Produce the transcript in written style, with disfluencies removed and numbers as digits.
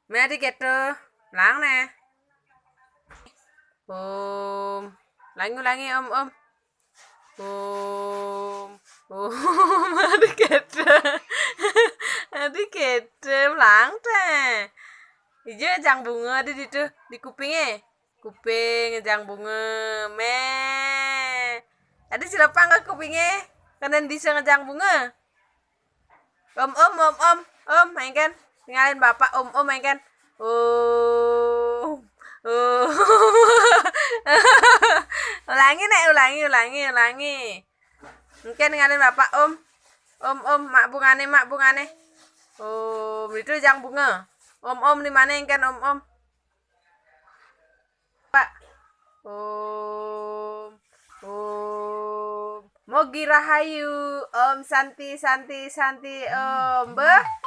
Mẹ keto láng nè. Om. Ulangi om. Om. Adik keto. Adik keto láng teh. Hijau jang bunga di situ di kupingnya. Kuping jang bunga. Me. Ada siapa nggak kupingnya? Kanan bisa ngejang bunga. Om, mainkan. Tinggalin bapak, om, mainkan. Ulangi, Nek, ulangi. Mungkin tinggalin bapak, om, mak bungane. Itu jang bunga. Om, di mana kan om? Pak. Om. Mogi Rahayu, Om Santi, Om. Beh.